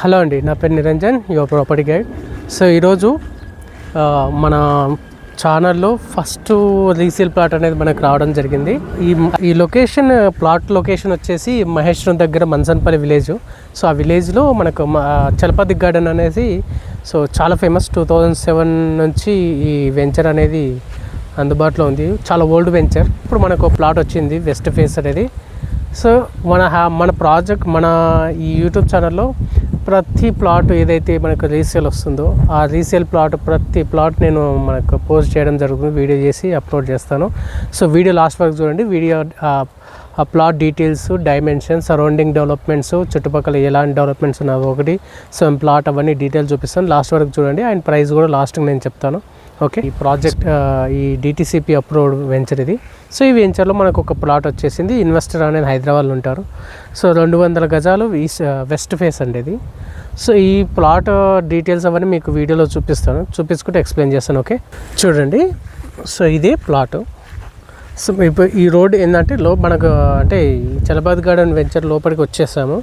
Hello అండి, నా పేరు Niranjan, your property guide. So ఈరోజు మన ఛానల్లో ఫస్ట్ రీసేల్ ప్లాట్ అనేది మనకు రావడం జరిగింది. ఈ లొకేషన్ ప్లాట్ లొకేషన్ వచ్చేసి మహేశ్వరం దగ్గర మన్సన్పల్లి విలేజ్. సో ఆ విలేజ్లో మనకు చలపతి గార్డెన్ అనేది సో చాలా ఫేమస్. 2007 నుంచి ఈ వెంచర్ అనేది అందుబాటులో ఉంది. చాలా ఓల్డ్ వెంచర్. ఇప్పుడు మనకు ప్లాట్ వచ్చింది వెస్ట్ ఫేస్ అనేది. సో మన ప్రాజెక్ట్ మన ఈ యూట్యూబ్ ఛానల్లో ప్రతి ప్లాట్ ఏదైతే మనకు రీసేల్ వస్తుందో ఆ రీసేల్ ప్రతి ప్లాట్ నేను మనకు పోస్ట్ చేయడం జరుగుతుంది, వీడియో చేసి అప్లోడ్ చేస్తాను. సో వీడియో లాస్ట్ వరకు చూడండి. వీడియో ఆ plot details, dimensions, surrounding developments, చుట్టుపక్కల ఎలాంటి డెవలప్మెంట్స్ ఉన్నాయో ఒకటి, సో ప్లాట్ అవన్నీ డీటెయిల్స్ చూపిస్తాను. లాస్ట్ వరకు చూడండి. అండ్ ప్రైస్ కూడా లాస్ట్కి నేను చెప్తాను. ఓకే, ఈ ప్రాజెక్ట్ ఈ డిటిసిపి అప్రూవ్డ్ వెంచర్ ఇది. సో ఈ వెంచర్లో మనకు ఒక ప్లాట్ వచ్చేసింది. ఇన్వెస్టర్ అనేది హైదరాబాద్లో ఉంటారు. సో 200 గజాలు వెస్ట్ ఫేస్ అండి ఇది. సో ఈ ప్లాట్ డీటెయిల్స్ అవన్నీ మీకు వీడియోలో చూపించుకుంటే ఎక్స్ప్లెయిన్ చేస్తాను. ఓకే, చూడండి. సో ఇదే ప్లాట్. సో ఇప్పుడు ఈ రోడ్ ఏంటంటే మనకు అంటే చలపతి గార్డెన్ వెంచర్ లోపలికి వచ్చేసాము.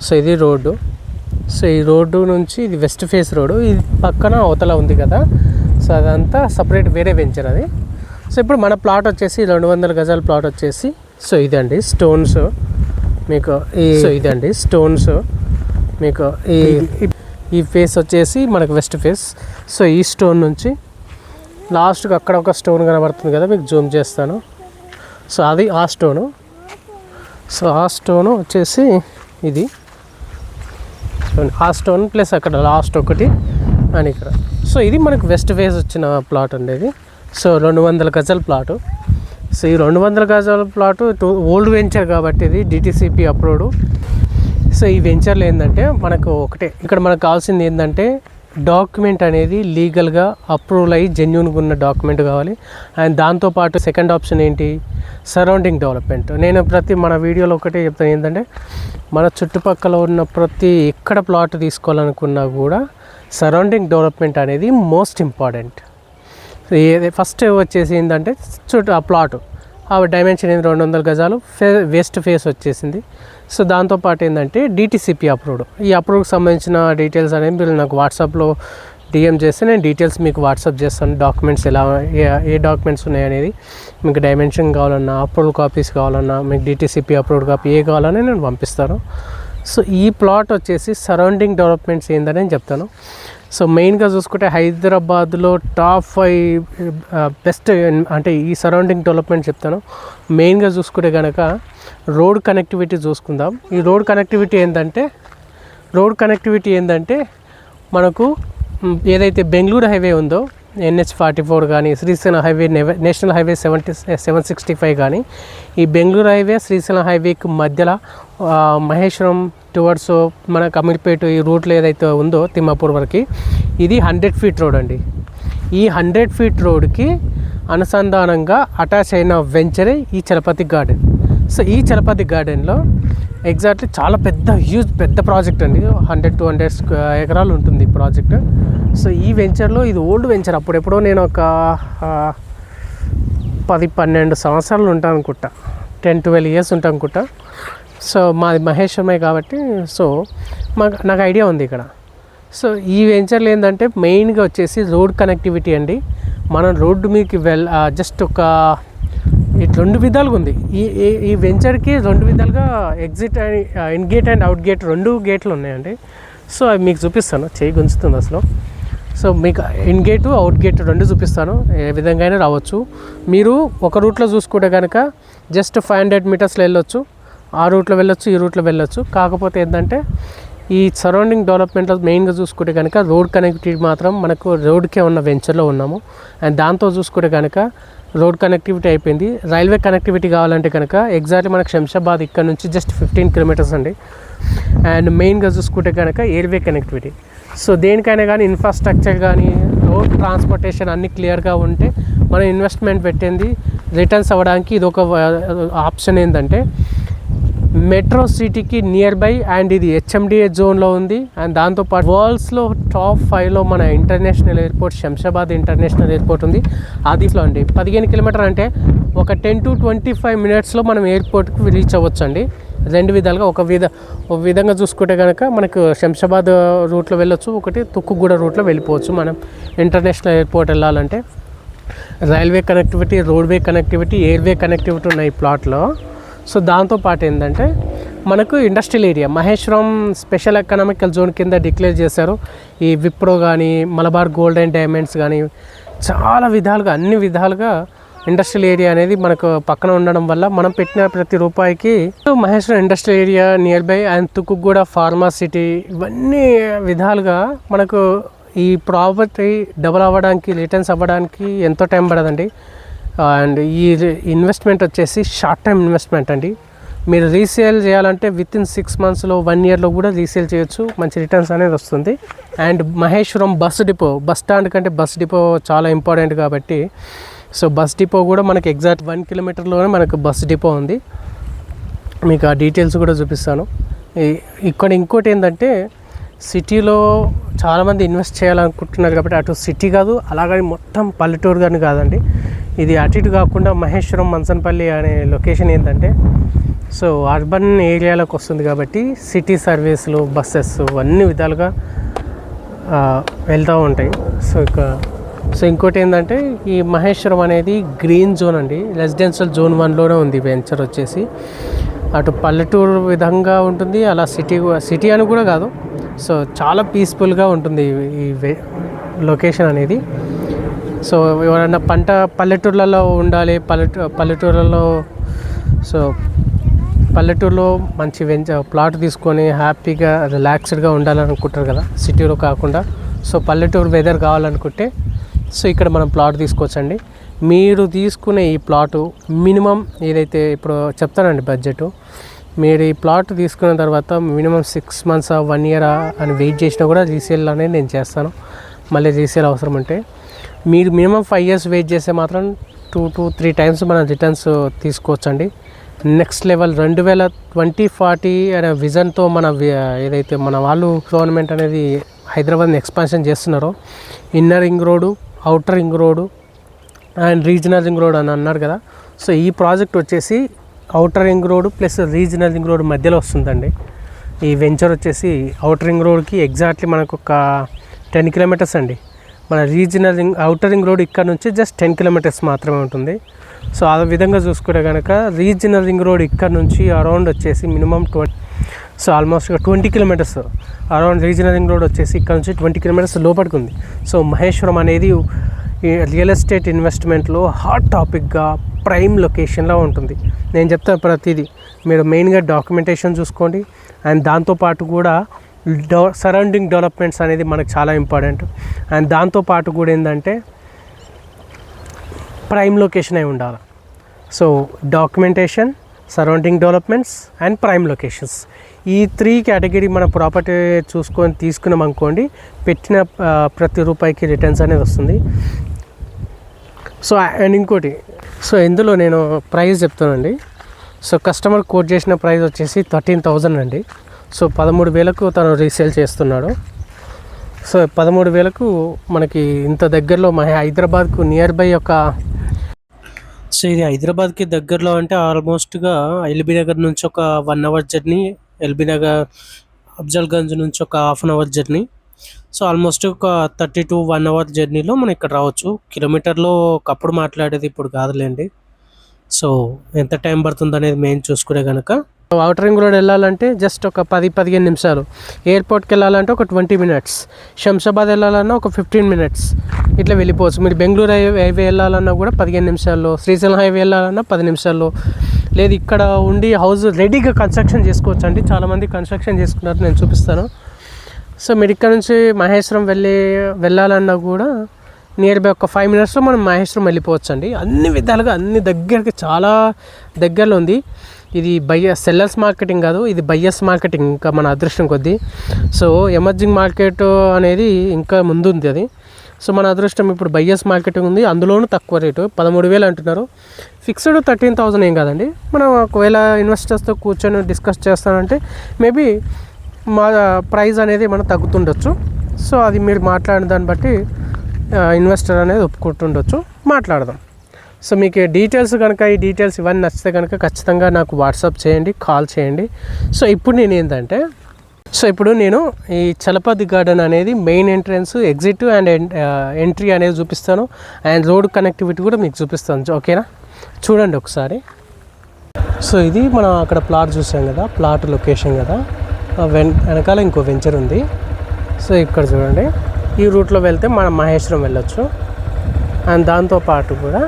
సో ఇది రోడ్డు. సో ఈ రోడ్డు నుంచి ఇది వెస్ట్ ఫేస్ రోడ్డు. ఇది పక్కన అవతల ఉంది కదా, సో అదంతా సపరేట్ వేరే వెంచర్ అది. సో ఇప్పుడు మన ప్లాట్ వచ్చేసి 200 గజాల ప్లాట్ వచ్చేసి సో ఇదండి స్టోన్స్ మీకు ఇదండి స్టోన్స్ మీకు ఈ ఫేస్ వచ్చేసి మనకు వెస్ట్ ఫేస్. సో ఈ స్టోన్ నుంచి లాస్ట్కి అక్కడ ఒక స్టోన్ కనబడుతుంది కదా, మీకు జూమ్ చేస్తాను. సో అది ఆ స్టోను. సో ఆ స్టోను వచ్చేసి ఇది ఆ స్టోన్ ప్లస్ అక్కడ లాస్ట్ ఒకటి అని ఇక్కడ. సో ఇది మనకు వెస్ట్ ఫేస్ వచ్చిన ప్లాట్ అండి ఇది. సో 200 గజాల ప్లాటు. సో ఈ 200 గజాల ప్లాటు ఓల్డ్ వెంచర్ కాబట్టి ఇది డిటిసిపి అప్రూవ్డ్. సో ఈ వెంచర్లో ఏంటంటే మనకు ఒకటే ఇక్కడ మనకు కావాల్సింది ఏంటంటే డాక్యుమెంట్ అనేది లీగల్గా అప్రూవల్ అయ్యి జెన్యూన్గా ఉన్న డాక్యుమెంట్ కావాలి. అండ్ దాంతోపాటు సెకండ్ ఆప్షన్ ఏంటి, సరౌండింగ్ డెవలప్మెంట్. నేను మన వీడియోలో ఒకటే చెప్తాను ఏంటంటే మన చుట్టుపక్కల ఉన్న ఎక్కడ ప్లాట్ తీసుకోవాలనుకున్నా కూడా సరౌండింగ్ డెవలప్మెంట్ అనేది మోస్ట్ ఇంపార్టెంట్. ఫస్ట్ వచ్చేసి ఏంటంటే ఆ ప్లాటు ఆ డైమెన్షన్ ఏంది 200 గజాలు వెస్ట్ ఫేస్ వచ్చేసింది. సో దాంతోపాటు ఏంటంటే డిటిసిపి అప్రూవ్డ్. ఈ అప్రూవ్కి సంబంధించిన డీటెయిల్స్ అనేవి మీరు నాకు వాట్సాప్లో డిఎం చేస్తే నేను డీటెయిల్స్ మీకు వాట్సాప్ చేస్తాను. డాక్యుమెంట్స్ ఏ డాక్యుమెంట్స్ ఉన్నాయనేది, మీకు డైమెన్షన్ కావాలన్నా, అప్రూవల్ కాపీస్ కావాలన్నా, మీకు డిటిసిపి అప్రూవ్డ్ కాపీ ఏ కావాలని నేను పంపిస్తాను. సో ఈ ప్లాట్ వచ్చేసి సరౌండింగ్ డెవలప్మెంట్స్ ఏందని నేను చెప్తాను. సో మెయిన్గా చూసుకుంటే హైదరాబాద్లో టాప్ 5 బెస్ట్ అంటే ఈ సరౌండింగ్ డెవలప్మెంట్ చెప్తాను. మెయిన్గా చూసుకుంటే కనుక రోడ్ కనెక్టివిటీ చూసుకుందాం. ఈ రోడ్ కనెక్టివిటీ ఏంటంటే మనకు ఏదైతే బెంగళూరు హైవే ఉందో NH44 కానీ, శ్రీశైలం హైవే, నేషనల్ హైవే 765 కానీ, ఈ బెంగళూరు హైవే శ్రీశైలం హైవేకి మధ్యలో మహేశ్వరం టువర్డ్స్ మన కమిడిపేట ఈ రూట్లో ఏదైతే ఉందో తిమ్మాపూర్ వరకు ఇది 100 ఫీట్ రోడ్ అండి. ఈ 100 ఫీట్ రోడ్కి అనుసంధానంగా అటాచ్ అయిన వెంచరే ఈ చలపతి గార్డెన్. సో ఈ చలపతి గార్డెన్లో ఎగ్జాక్ట్లీ చాలా పెద్ద ప్రాజెక్ట్ అండి. 100-200 ఎకరాలు ఉంటుంది ఈ ప్రాజెక్ట్. సో ఈ వెంచర్లో ఇది ఓల్డ్ వెంచర్. అప్పుడెప్పుడో నేను ఒక 10-12 సంవత్సరాలు ఉంటాను అనుకుంటా, 10-12 ఇయర్స్ ఉంటాను అనుకుంటా. సో మాది మహేశ్వరమే కాబట్టి సో నాకు ఐడియా ఉంది ఇక్కడ. సో ఈ వెంచర్లో ఏంటంటే మెయిన్గా వచ్చేసి రోడ్ కనెక్టివిటీ అండి. మనం రోడ్డు మీకు జస్ట్ ఒక 2 విధాలుగా ఉంది. ఈ వెంచర్కి 2 విధాలుగా exit and in gate and out gate 2 గేట్లు ఉన్నాయండి. సో అవి మీకు చూపిస్తాను, చేయి గుంజుతుంది అసలు. సో మీకు ఇన్ గేటు అవుట్ గేట్ 2 చూపిస్తాను, ఏ విధంగా అయినా రావచ్చు. మీరు ఒక రూట్లో చూసుకుంటే కనుక జస్ట్ 500 మీటర్స్లో వెళ్ళొచ్చు, ఆ రూట్లో వెళ్ళొచ్చు, ఈ రూట్లో వెళ్ళొచ్చు. కాకపోతే ఏంటంటే ఈ సరౌండింగ్ డెవలప్మెంట్లో మెయిన్గా చూసుకుంటే కనుక రోడ్ కనెక్టివిటీ మాత్రం మనకు రోడ్కే ఉన్న వెంచర్లో ఉన్నాము. అండ్ దాంతో చూసుకుంటే కనుక రోడ్ కనెక్టివిటీ అయిపోయింది. రైల్వే కనెక్టివిటీ కావాలంటే కనుక ఎగ్జాక్ట్లీ మనకు శంషాబాద్ ఇక్కడ నుంచి జస్ట్ 15 కిలోమీటర్స్ అండి. అండ్ మెయిన్గా చూసుకుంటే కనుక ఎయిర్వే కనెక్టివిటీ. సో దేనికైనా కానీ ఇన్ఫ్రాస్ట్రక్చర్ కానీ రోడ్ ట్రాన్స్పోర్టేషన్ అన్నీ క్లియర్గా ఉంటే మనం ఇన్వెస్ట్మెంట్ పెట్టింది రిటర్న్స్ అవ్వడానికి ఇది ఒక ఆప్షన్. ఏంటంటే మెట్రో సిటీకి నియర్ బై అండ్ ఇది HMDA జోన్లో ఉంది. అండ్ దాంతోపాటు వరల్డ్స్లో టాప్ 5లో మన international airport Shamshabad international airport ఉంది. అదిలో అండి 15 కిలోమీటర్ అంటే ఒక 10 to 25 మినిట్స్లో మనం ఎయిర్పోర్ట్కి రీచ్ అవ్వచ్చు అండి. రెండు విధాలుగా ఒక విధంగా చూసుకుంటే కనుక మనకు శంషాబాద్ రూట్లో వెళ్ళొచ్చు, ఒకటి తుక్కుగూడ రూట్లో వెళ్ళిపోవచ్చు. మనం ఇంటర్నేషనల్ ఎయిర్పోర్ట్ వెళ్ళాలంటే railway connectivity, roadway connectivity, airway connectivity ఉన్నాయి ఈ ప్లాట్లో. సో దాంతోపాటు ఏంటంటే మనకు industrial area Maheshwaram special economical zone కింద డిక్లేర్ చేశారు. ఈ విప్రో కానీ, మలబార్ గోల్డ్ అండ్ డైమండ్స్ కానీ చాలా విధాలుగా, అన్ని విధాలుగా ఇండస్ట్రియల్ ఏరియా అనేది మనకు పక్కన ఉండడం వల్ల మనం పెట్టిన ప్రతి రూపాయికి Maheshwaram industrial area near by and Tukkuguda pharma city, ఇవన్నీ విధాలుగా మనకు ఈ ప్రాపర్టీ డబుల్ అవ్వడానికి, రిటర్న్స్ అవ్వడానికి ఎంతో టైం పడదండి. అండ్ ఈ ఇన్వెస్ట్మెంట్ వచ్చేసి షార్ట్ టైం ఇన్వెస్ట్మెంట్ అండి. మీరు రీసేల్ చేయాలంటే వితిన్ 6 monthsలో 1 yearలో కూడా రీసేల్ చేయొచ్చు, మంచి రిటర్న్స్ అనేది వస్తుంది. And Maheshwaram bus depot, bus stand కంటే బస్ డిపో చాలా ఇంపార్టెంట్ కాబట్టి సో బస్ డిపో కూడా మనకి ఎగ్జాక్ట్ 1 kilometerలోనే మనకు బస్ డిపో ఉంది. మీకు ఆ డీటెయిల్స్ కూడా చూపిస్తాను. ఇక్కడ ఇంకోటి ఏంటంటే సిటీలో చాలామంది ఇన్వెస్ట్ చేయాలనుకుంటున్నారు కాబట్టి అటు సిటీ కాదు, అలాగని మొత్తం పల్లెటూరు కానీ కాదండి. ఇది అటు ఇటు కాకుండా మహేశ్వరం మంచనపల్లి అనే లొకేషన్ ఏంటంటే సో అర్బన్ ఏరియాలోకి వస్తుంది కాబట్టి సిటీ సర్వీసులు, బస్సెస్ అన్ని విధాలుగా వెళ్తూ ఉంటాయి. సో ఇంకోటి ఏంటంటే ఈ మహేశ్వరం అనేది గ్రీన్ జోన్ అండి, రెసిడెన్షియల్ జోన్ 1లోనే ఉంది వెంచర్ వచ్చేసి. అటు పల్లెటూరు విధంగా ఉంటుంది, అలా సిటీ అని కూడా కాదు. సో చాలా పీస్ఫుల్గా ఉంటుంది ఈ లొకేషన్ అనేది. సో ఎవరైనా పల్లెటూర్లలో ఉండాలి, పల్లెటూర్లలో సో పల్లెటూరులో మంచి ప్లాట్ తీసుకొని హ్యాపీగా రిలాక్స్డ్గా ఉండాలనుకుంటారు కదా, సిటీలో కాకుండా. సో పల్లెటూరు వెదర్ కావాలనుకుంటే సో ఇక్కడ మనం ప్లాట్ తీసుకోవచ్చండి. మీరు తీసుకునే ఈ ప్లాటు మినిమం ఏదైతే ఇప్పుడు చెప్తానండి బడ్జెట్, మీరు ఈ ప్లాట్ తీసుకున్న తర్వాత మినిమం 6 months 1 year అని వెయిట్ చేసినా కూడా రీసేల్ అనేది నేను చేస్తాను. మళ్ళీ రీసేల్ అవసరం ఉంటే మీరు మినిమం 5 years వెయిట్ చేస్తే మాత్రం 2 to 3 times మనం రిటర్న్స్ తీసుకోవచ్చండి. నెక్స్ట్ లెవెల్ 2020-40 అనే విజన్తో మన ఏదైతే మన వాళ్ళు గవర్నమెంట్ అనేది హైదరాబాద్ని ఎక్స్పాన్షన్ చేస్తున్నారో, inner ring road, outer ring road and regional ring road అని అన్నారు కదా. సో ఈ ప్రాజెక్ట్ వచ్చేసి outer ring road plus regional ring road మధ్యలో వస్తుందండి. ఈ వెంచర్ వచ్చేసి అవుటర్ రింగ్ రోడ్కి ఎగ్జాక్ట్లీ మనకు ఒక 10 kilometers అండి. మన అవుటర్ రింగ్ రోడ్ ఇక్కడ నుంచి జస్ట్ 10 kilometers మాత్రమే ఉంటుంది. సో ఆ విధంగా చూసుకుంటే కనుక రీజనల్ రింగ్ రోడ్ ఇక్కడ నుంచి అరౌండ్ వచ్చేసి minimum so almost 20 kilometers around regional ring road వచ్చేసి ఇక్కడ నుంచి 20 kilometers లోపలికి ఉంది. సో మహేశ్వరం అనేది రియల్ ఎస్టేట్ ఇన్వెస్ట్మెంట్లో హాట్ టాపిక్గా ప్రైమ్ లొకేషన్లో ఉంటుంది. నేను చెప్తాను ప్రతిదీ, మీరు మెయిన్గా డాక్యుమెంటేషన్ చూసుకోండి. అండ్ దాంతోపాటు కూడా సరౌండింగ్ డెవలప్మెంట్స్ అనేది మనకు చాలా ఇంపార్టెంట్. అండ్ దాంతోపాటు కూడా ఏంటంటే ప్రైమ్ లొకేషన్ అయి ఉండాలి. So documentation, surrounding developments and prime locations, ఈ 3 category మన ప్రాపర్టీ చూసుకొని తీసుకున్నాం అనుకోండి, పెట్టిన ప్రతి రూపాయికి రిటర్న్స్ అనేది వస్తుంది. సో అండ్ ఇంకోటి, సో ఇందులో నేను ప్రైస్ చెప్తానండి. సో కస్టమర్ కోట్ చేసిన ప్రైస్ వచ్చేసి 13,000 అండి. సో 13,000కు తను రీసేల్ చేస్తున్నాడు. సో 13,000కు మనకి ఇంత దగ్గరలో హైదరాబాద్కు నియర్ బై ఒక, సో ఇది హైదరాబాద్కి దగ్గరలో అంటే ఆల్మోస్ట్గా ఎల్బీ నగర్ నుంచి ఒక 1 hour journey, LB Nagar Afzalgunj నుంచి ఒక 1/2 hour జర్నీ. సో ఆల్మోస్ట్ ఒక 30 to 1 hour జర్నీలో మనం ఇక్కడ రావచ్చు. కిలోమీటర్లో ఒకప్పుడు మాట్లాడేది, ఇప్పుడు కాదులేండి. సో ఎంత టైం పడుతుంది అనేది మెయిన్ చూసుకునే కనుక అవుటర్ రింగ్ రోడ్ వెళ్ళాలంటే జస్ట్ ఒక 10-15 నిమిషాలు, ఎయిర్పోర్ట్కి వెళ్ళాలంటే ఒక 20 minutes, శంషాబాద్ వెళ్ళాలన్నా ఒక 15 minutes, ఇట్లా వెళ్ళిపోవచ్చు. మీరు బెంగళూరు హైవే వెళ్ళాలన్నా కూడా 15 నిమిషాల్లో, శ్రీశైలం హైవే వెళ్ళాలన్నా 10 నిమిషాల్లో, లేదు ఇక్కడ ఉండి హౌస్ రెడీగా కన్స్ట్రక్షన్ చేసుకోవచ్చు అండి. చాలామంది కన్స్ట్రక్షన్ చేసుకున్నారు, నేను చూపిస్తాను. సో మీరు ఇక్కడ నుంచి మహేశ్వరం వెళ్ళాలన్నా కూడా నియర్ బై ఒక 5 minutesలో మనం మహేశ్వరం వెళ్ళిపోవచ్చు అండి. అన్ని విధాలుగా అన్ని దగ్గరికి చాలా దగ్గరలో ఉంది. ఇది సెల్లర్స్ మార్కెటింగ్ కాదు, ఇది బయ్యర్స్ మార్కెటింగ్. ఇంకా మన అదృష్టం కొద్దీ సో ఎమర్జింగ్ మార్కెట్ అనేది ఇంకా ముందు ఉంది అది. సో మన అదృష్టం ఇప్పుడు బయ్యర్స్ మార్కెటింగ్ ఉంది, అందులోనూ తక్కువ రేటు 13,000 అంటున్నారు. ఫిక్స్డ్ 13,000 ఏం కాదండి. మనం ఒకవేళ ఇన్వెస్టర్స్తో కూర్చొని డిస్కస్ చేస్తానంటే మేబీ మా ప్రైస్ అనేది మనం తగ్గుతుండొచ్చు. సో అది మీరు మాట్లాడిన దాన్ని బట్టి ఇన్వెస్టర్ అనేది ఒప్పుకుంటుండొచ్చు, మాట్లాడదాం. సో మీకు డీటెయిల్స్ కనుక ఈ డీటెయిల్స్ ఇవన్నీ నచ్చితే కనుక ఖచ్చితంగా నాకు వాట్సాప్ చేయండి, కాల్ చేయండి. సో ఇప్పుడు నేను ఈ చలపతి గార్డెన్ అనేది main entrance, exit and entry అనేది చూపిస్తాను, అండ్ రోడ్ కనెక్టివిటీ కూడా మీకు చూపిస్తాను. ఓకేనా, చూడండి ఒకసారి. సో ఇది మనం అక్కడ ప్లాట్ చూసాం కదా, ప్లాట్ లొకేషన్ కదా, వెనకాల ఇంకో వెంచర్ ఉంది. సో ఇక్కడ చూడండి, ఈ రూట్లో వెళ్తే మనం మహేశ్వరం వెళ్ళొచ్చు. అండ్ దాంతోపాటు కూడా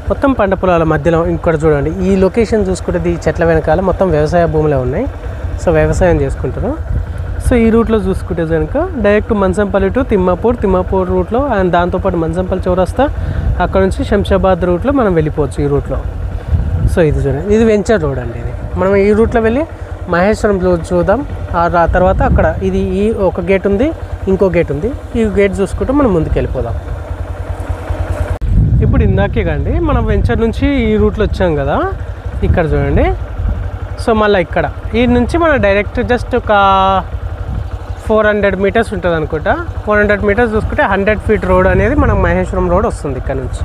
మొత్తం పంట పొలాల మధ్యలో ఇక్కడ చూడండి, ఈ లొకేషన్ చూసుకుంటే ఈ చెట్ల వెనకాల మొత్తం వ్యవసాయ భూములే ఉన్నాయి. సో వ్యవసాయం చేసుకుంటారు. సో ఈ రూట్లో చూసుకుంటే కనుక డైరెక్ట్ మంచంపల్లి టు తిమ్మాపూర్ రూట్లో, అండ్ దాంతోపాటు మంచంపల్లి చౌరస్తా, అక్కడ నుంచి శంషాబాద్ రూట్లో మనం వెళ్ళిపోవచ్చు ఈ రూట్లో. సో ఇది చూడండి, ఇది వెంచర్ రోడ్ అండి. ఇది మనం ఈ రూట్లో వెళ్ళి మహేశ్వరం చూద్దాం. ఆ తర్వాత అక్కడ ఇది ఈ ఒక గేట్ ఉంది, ఇంకో గేట్ ఉంది. ఈ గేట్ చూసుకుంటూ మనం ముందుకు వెళ్ళిపోదాం. ఇప్పుడు ఇందాకే కండి మనం వెంచర్ నుంచి ఈ రూట్లో వచ్చాం కదా, ఇక్కడ చూడండి. సో మళ్ళీ ఇక్కడ ఈ నుంచి మనం డైరెక్ట్ జస్ట్ ఒక 400 మీటర్స్ ఉంటుంది అనుకుంటా. 400 మీటర్స్ చూసుకుంటే 100 ఫీట్ రోడ్ అనేది మనకు మహేశ్వరం రోడ్ వస్తుంది. ఇక్కడ నుంచి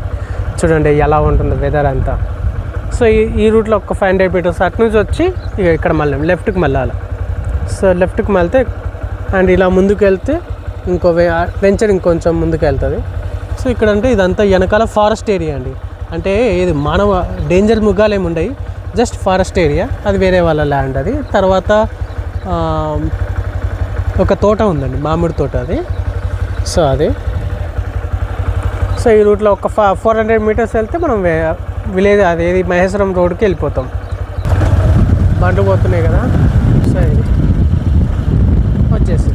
చూడండి ఎలా ఉంటుంది వెదర్ అంతా. సో ఈ రూట్లో ఒక 500 మీటర్స్ అటు నుంచి వచ్చి ఇక ఇక్కడ మళ్ళీ లెఫ్ట్కి వెళ్ళాలి. సో లెఫ్ట్కి వెళ్తే అండ్ ఇలా ముందుకు వెళ్తే ఇంకో వెంచర్ ఇంకొంచెం ముందుకు వెళ్తుంది. సో ఇక్కడ అంటే ఇదంతా వెనకాల ఫారెస్ట్ ఏరియా అండి. అంటే ఇది మానవ డేంజర్ మృగాలు ఏమి ఉండవు, జస్ట్ ఫారెస్ట్ ఏరియా. అది వేరే వాళ్ళ ల్యాండ్. అది తర్వాత ఒక తోట ఉందండి, మామిడి తోట అది. సో అది సో ఈ రూట్లో ఒక 400 మీటర్స్ వెళ్తే మనం విలేజ్ అదేది మహేశ్వరం రోడ్కి వెళ్ళిపోతాం. బండ్లు పోతున్నాయి కదా. సో ఇది వచ్చేసి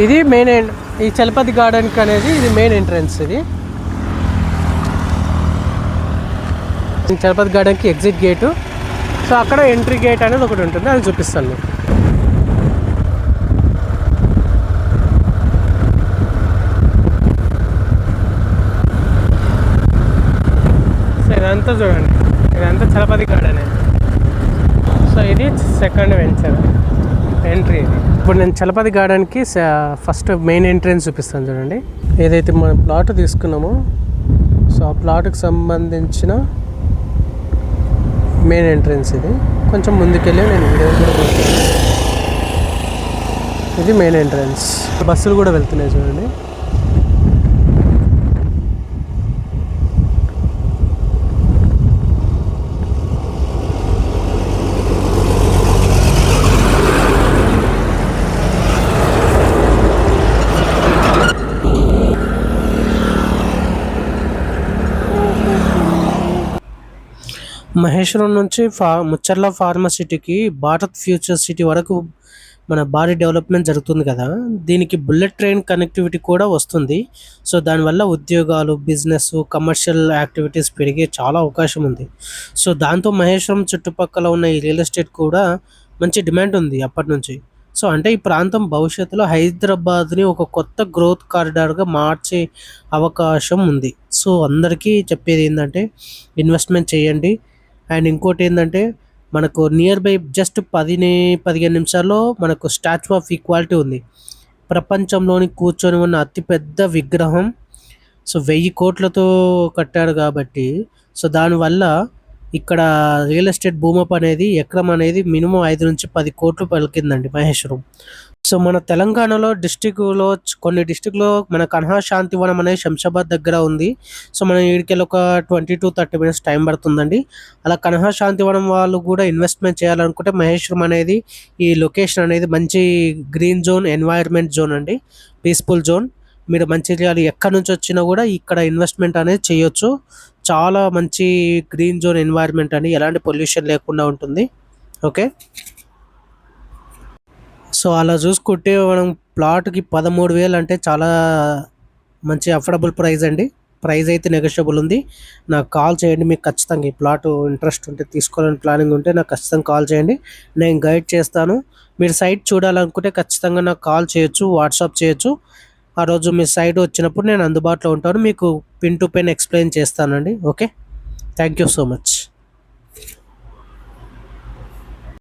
ఇది మెయిన్ ఈ చలపతి గార్డెన్కి అనేది ఇది మెయిన్ ఎంట్రన్స్. ఇది చలపతి గార్డెన్కి ఎగ్జిట్ గేటు. సో అక్కడ ఎంట్రీ గేట్ అనేది ఒకటి ఉంటుంది, అది చూపిస్తాను మీకు. సో ఇదంతా చూడండి, ఇదంతా చలపతి గార్డెన్. సో ఇది సెకండ్ వెంచర్ ఎంట్రీ. ఇది ఇప్పుడు నేను చలపతి గార్డెన్కి ఫస్ట్ మెయిన్ ఎంట్రన్స్ చూపిస్తాను చూడండి. ఏదైతే మనం ప్లాట్ తీసుకున్నామో సో ఆ ప్లాట్కి సంబంధించిన మెయిన్ ఎంట్రన్స్ ఇది. కొంచెం ముందుకెళ్ళి నేను వీడియో కూడా చూస్తాను. ఇది మెయిన్ ఎంట్రన్స్. బస్సులు కూడా వెళ్తున్నాయి చూడండి. మహేశ్వరం నుంచి ముచ్చర్ల ఫార్మసిటీకి భారత్ ఫ్యూచర్ సిటీ వరకు మన భారీ డెవలప్మెంట్ జరుగుతుంది కదా. దీనికి బుల్లెట్ ట్రైన్ కనెక్టివిటీ కూడా వస్తుంది. సో దానివల్ల ఉద్యోగాలు, బిజినెస్, కమర్షియల్ యాక్టివిటీస్ పెరిగే చాలా అవకాశం ఉంది. సో దాంతో మహేశ్వరం చుట్టుపక్కల ఉన్న ఈ రియల్ ఎస్టేట్ కూడా మంచి డిమాండ్ ఉంది అప్పటి నుంచి. సో అంటే ఈ ప్రాంతం భవిష్యత్తులో హైదరాబాద్ని ఒక కొత్త గ్రోత్ కారిడార్గా మార్చే అవకాశం ఉంది. సో అందరికీ చెప్పేది ఏంటంటే ఇన్వెస్ట్మెంట్ చేయండి. అండ్ ఇంకోటి ఏంటంటే మనకు నియర్ బై జస్ట్ 15 నిమిషాల్లో మనకు స్టాచ్యూ ఆఫ్ ఈక్వాలిటీ ఉంది. ప్రపంచంలోని కూర్చొని ఉన్న అతిపెద్ద విగ్రహం. సో 1000 కోట్లతో కట్టాడు కాబట్టి సో దానివల్ల ఇక్కడ రియల్ ఎస్టేట్ భూమప్ అనేది ఎకరం అనేది మినిమం 5 నుంచి 10 కోట్లు పలికిందండి మహేశ్వరం. సో మన తెలంగాణలో డిస్టిక్లో కొన్ని డిస్టిక్లో మన కన్హా శాంతివనం అనేది శంషాబాద్ దగ్గర ఉంది. సో మనం ఇక్కడికెళ్ళి ఒక 20 to 30 మినిట్స్ టైం పడుతుందండి. అలా కన్హా శాంతివనం వాళ్ళు కూడా ఇన్వెస్ట్మెంట్ చేయాలనుకుంటే మహేశ్వరం అనేది ఈ లొకేషన్ అనేది మంచి గ్రీన్ జోన్, ఎన్వైర్న్మెంట్ జోన్ అండి, పీస్ఫుల్ జోన్. మీరు మంచిర్యాల ఎక్కడి నుంచి వచ్చినా కూడా ఇక్కడ ఇన్వెస్ట్మెంట్ అనేది చేయొచ్చు. చాలా మంచి గ్రీన్ జోన్ ఎన్వైర్న్మెంట్ అని, ఎలాంటి పొల్యూషన్ లేకుండా ఉంటుంది. ఓకే, సో అలా చూసుకుంటే మనం ప్లాట్కి 13,000 అంటే చాలా మంచి అఫోర్డబుల్ ప్రైస్ అండి. ప్రైస్ అయితే నెగోషియబుల్ ఉంది. నాకు కాల్ చేయండి. మీకు ఖచ్చితంగా ఈ ప్లాట్ ఇంట్రెస్ట్ ఉంటే, తీసుకోవాలని ప్లానింగ్ ఉంటే నాకు ఖచ్చితంగా కాల్ చేయండి, నేను గైడ్ చేస్తాను. మీరు సైట్ చూడాలనుకుంటే ఖచ్చితంగా నాకు కాల్ చేయొచ్చు, వాట్సాప్ చేయొచ్చు. ఆ రోజు మీ సైట్ వచ్చినప్పుడు నేను అందుబాటులో ఉంటాను, మీకు పిన్ టు పిన్ ఎక్స్ప్లెయిన్ చేస్తానండి. Okay, thank you so much.